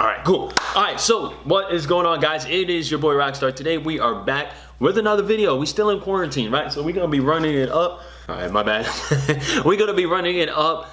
All right, cool. All right, so what is going on, guys? It is your boy Rockstar. Today we are back with another video. We still in quarantine, right? So we're gonna be running it up. All right, my bad. We're gonna be running it up,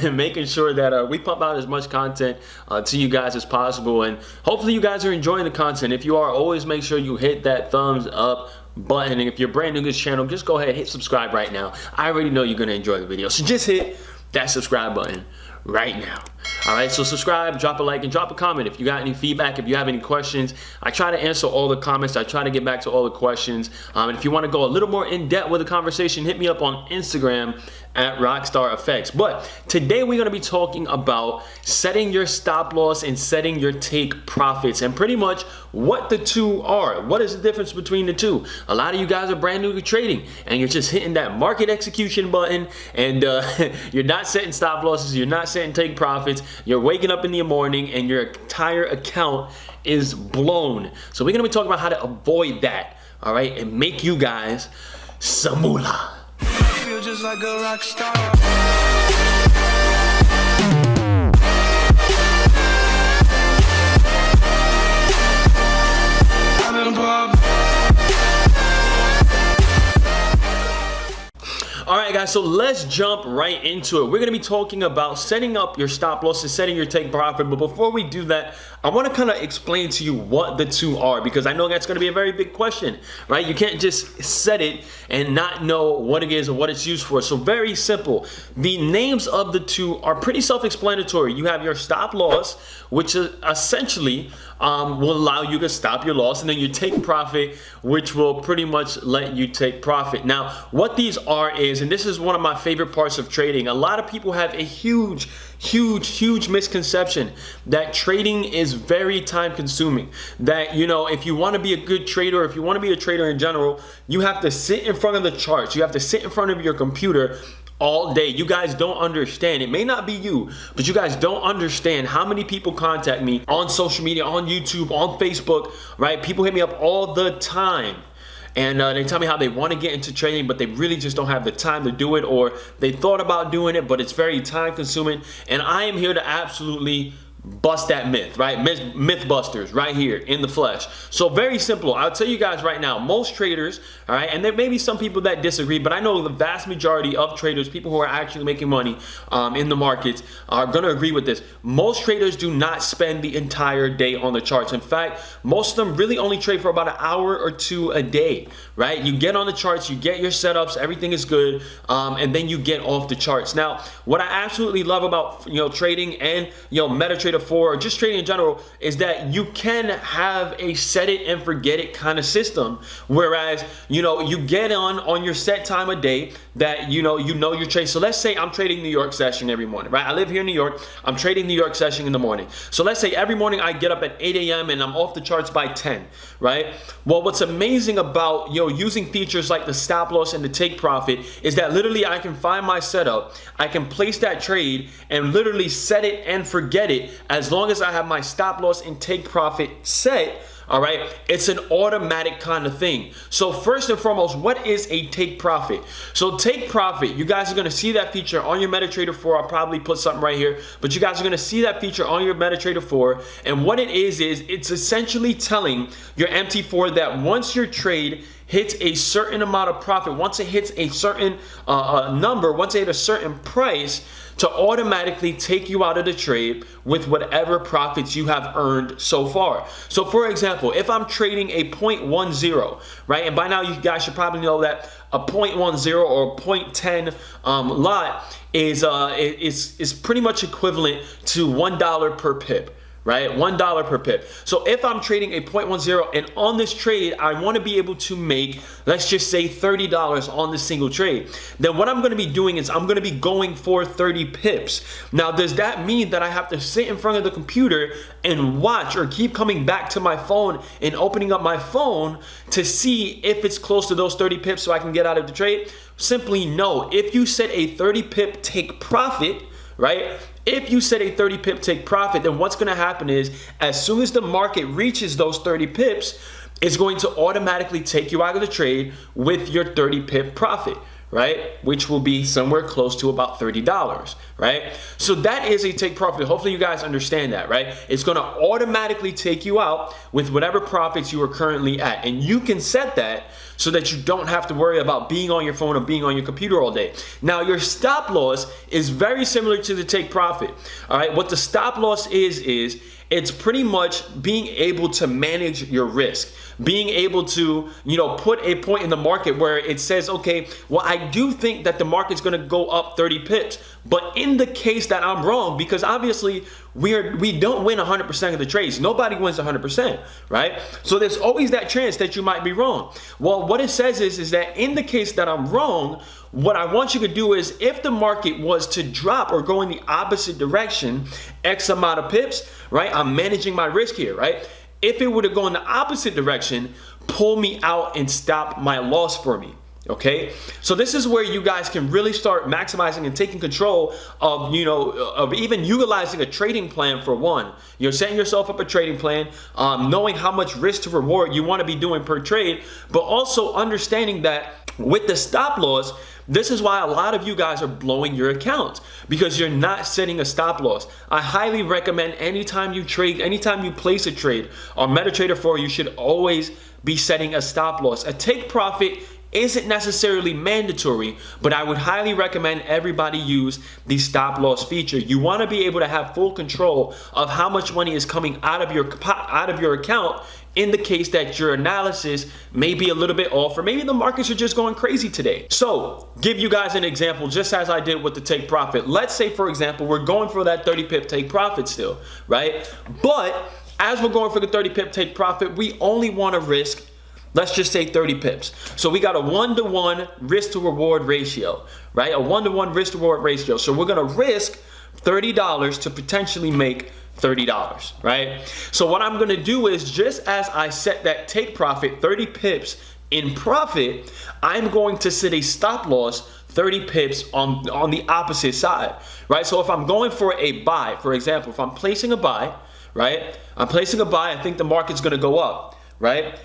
making sure that we pump out as much content to you guys as possible, and hopefully you guys are enjoying the content. If you are, always make sure you hit that thumbs up button, and if you're brand new to this channel, just go ahead, hit subscribe right now. I already know you're gonna enjoy the video, so just hit that subscribe button right now. All right, so subscribe, drop a like, and drop a comment if you got any feedback, if you have any questions. I try to answer all the comments. I try to get back to all the questions. And if you want to go a little more in depth with the conversation, hit me up on Instagram at RockStarrFX. But today we're going to be talking about setting your stop loss and setting your take profits, and pretty much what the two are. What is the difference between the two? A lot of you guys are brand new to trading and you're just hitting that market execution button, and you're not setting stop losses, you're not setting take profits. You're waking up in the morning and your entire account is blown. So we're going to be talking about how to avoid that, all right, and make you guys some moolah. Feel just like a rock star. Alright guys, so let's jump right into it. We're going to be talking about setting up your stop losses, setting your take profit. But before we do that, I want to kind of explain to you what the two are, because I know that's going to be a very big question, right? You can't just set it and not know what it is or what it's used for. So very simple. The names of the two are pretty self-explanatory. You have your stop loss, which is essentially will allow you to stop your loss, and then your take profit, which will pretty much let you take profit. Now, what these are is, and this is one of my favorite parts of trading, a lot of people have a huge misconception that trading is very time consuming. That, you know, if you want to be a good trader, if you want to be a trader in general, you have to sit in front of the charts, you have to sit in front of your computer all day. You guys don't understand. It may not be you, but you guys don't understand how many people contact me on social media, on YouTube, on Facebook, right? People hit me up all the time, and they tell me how they want to get into trading, but they really just don't have the time to do it, or they thought about doing it, but it's very time consuming. And I am here to absolutely bust that myth, right? Myth busters right here in the flesh. So very simple. I'll tell you guys right now, most traders, all right, and there may be some people that disagree, but I know the vast majority of traders, people who are actually making money in the markets, are going to agree with this. Most traders do not spend the entire day on the charts. In fact, most of them really only trade for about an hour or two a day, right? You get on the charts, you get your setups, everything is good, and then you get off the charts. Now, what I absolutely love about, you know, trading and, you know, MetaTrader 4 or just trading in general is that you can have a set it and forget it kind of system, whereas, you know, you get on your set time of day that you know your trade. So let's say I'm trading New York session every morning, right? I live here in New York. I'm trading New York session in the morning. So let's say every morning I get up at 8 a.m. and I'm off the charts by 10, right? Well, what's amazing about, you know, using features like the stop loss and the take profit is that literally I can find my setup, I can place that trade and literally set it and forget it. As long as I have my stop loss and take profit set, all right, it's an automatic kind of thing. So first and foremost, what is a take profit? So take profit, you guys are going to see that feature on your MetaTrader 4. I'll probably put something right here, but you guys are going to see that feature on your MetaTrader 4. And what it is it's essentially telling your MT4 that once your trade hits a certain amount of profit, once it hits a certain number, once it hits a certain price, to automatically take you out of the trade with whatever profits you have earned so far. So for example, if I'm trading a 0.10, right, and by now you guys should probably know that a 0.10 or 0.10 lot is pretty much equivalent to $1 per pip. Right? $1 per pip. So if I'm trading a 0.10 and on this trade, I want to be able to make, let's just say $30 on this single trade, then what I'm going to be doing is I'm going to be going for 30 pips. Now, does that mean that I have to sit in front of the computer and watch or keep coming back to my phone and opening up my phone to see if it's close to those 30 pips so I can get out of the trade? Simply no. If you set a 30 pip take profit, right? If you set a 30 pip take profit, then what's going to happen is as soon as the market reaches those 30 pips, it's going to automatically take you out of the trade with your 30 pip profit, right? Which will be somewhere close to about $30, right? So that is a take profit. Hopefully you guys understand that, right? It's gonna automatically take you out with whatever profits you are currently at. And you can set that so that you don't have to worry about being on your phone or being on your computer all day. Now, your stop loss is very similar to the take profit, all right? What the stop loss is it's pretty much being able to manage your risk, being able to, put a point in the market where it says, okay, well, I do think that the market's gonna go up 30 pips, but in the case that I'm wrong, because obviously we don't win 100% of the trades. Nobody wins 100%, right? So there's always that chance that you might be wrong. Well, what it says is that in the case that I'm wrong, what I want you to do is, if the market was to drop or go in the opposite direction, X amount of pips, right? I'm managing my risk here, right? If it were to go in the opposite direction, pull me out and stop my loss for me. Okay, so this is where you guys can really start maximizing and taking control of, of even utilizing a trading plan for one. You're setting yourself up a trading plan, knowing how much risk to reward you want to be doing per trade, but also understanding that with the stop loss, this is why a lot of you guys are blowing your accounts, because you're not setting a stop loss. I highly recommend anytime you trade, anytime you place a trade on MetaTrader 4, you should always be setting a stop loss. A take profit isn't necessarily mandatory, but I would highly recommend everybody use the stop loss feature. You want to be able to have full control of how much money is coming out of your account in the case that your analysis may be a little bit off, or maybe the markets are just going crazy today. So, give you guys an example, just as I did with the take profit. Let's say, for example, we're going for that 30 pip take profit still, right? But as we're going for the 30 pip take profit, we only want to risk, let's just say 30 pips. So we got a 1-to-1 risk to reward ratio, right? A 1-to-1 risk to reward ratio. So we're gonna risk $30 to potentially make $30, right? So what I'm gonna do is, just as I set that take profit 30 pips in profit, I'm going to set a stop loss 30 pips on the opposite side, right? So if I'm going for a buy, for example, if I'm placing a buy, right? I'm placing a buy, I think the market's gonna go up, right?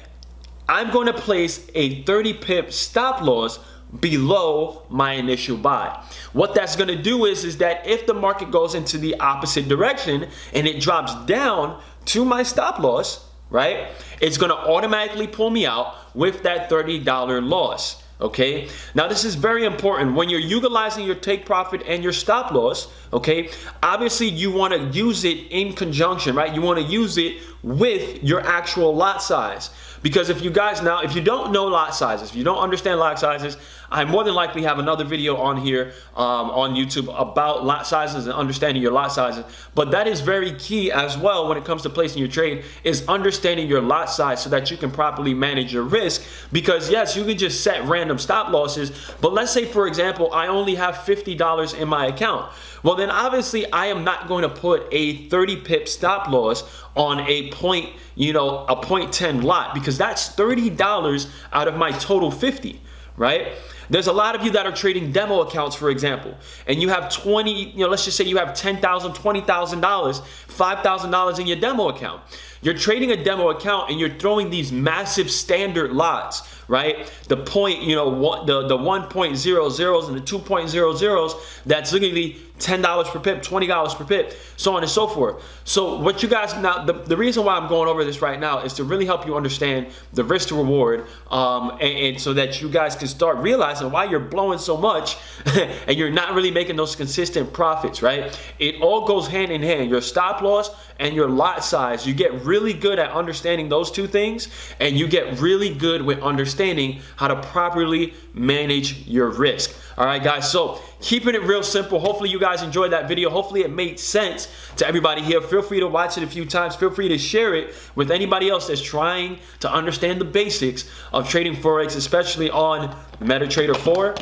I'm going to place a 30 pip stop loss below my initial buy. What that's going to do is that if the market goes into the opposite direction and it drops down to my stop loss, right, it's going to automatically pull me out with that $30 loss. Okay, now this is very important when you're utilizing your take profit and your stop loss. Okay, obviously you want to use it in conjunction, right? You want to use it with your actual lot size, because if you guys, now if you don't know lot sizes, if you don't understand lot sizes, I more than likely have another video on here on YouTube about lot sizes and understanding your lot sizes. But that is very key as well when it comes to placing your trade, is understanding your lot size so that you can properly manage your risk. Because yes, you can just set random stop losses, but let's say, for example, I only have $50 in my account. Well, then obviously I am not going to put a 30 pip stop loss on a point, a 0.10 lot, because that's $30 out of my total 50, right? There's a lot of you that are trading demo accounts, for example, and you have let's just say you have $10,000, $20,000, $5,000 in your demo account. You're trading a demo account and you're throwing these massive standard lots, right? The point, the 1.00s and the 2.00s, that's literally $10 per pip, $20 per pip, so on and so forth. So what you guys, now the reason why I'm going over this right now is to really help you understand the risk to reward, and so that you guys can start realizing why you're blowing so much and you're not really making those consistent profits, right? It all goes hand in hand. Your stop loss and your lot size, you get really good at understanding those two things, and you get really good with understanding how to properly manage your risk. All right, guys, so keeping it real simple. Hopefully you guys enjoyed that video. Hopefully it made sense to everybody here. Feel free to watch it a few times. Feel free to share it with anybody else that's trying to understand the basics of trading Forex, especially on MetaTrader 4.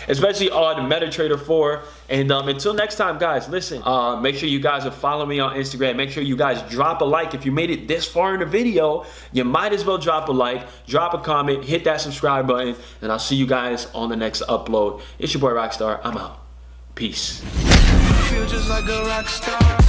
Especially on MetaTrader 4. And until next time, guys, listen, make sure you guys are following me on Instagram. Make sure you guys drop a like. If you made it this far in the video, you might as well drop a like, drop a comment, hit that subscribe button, and I'll see you guys on the next upload. It's your boy RockStarr. I'm out. Peace. Feel just like a rock star.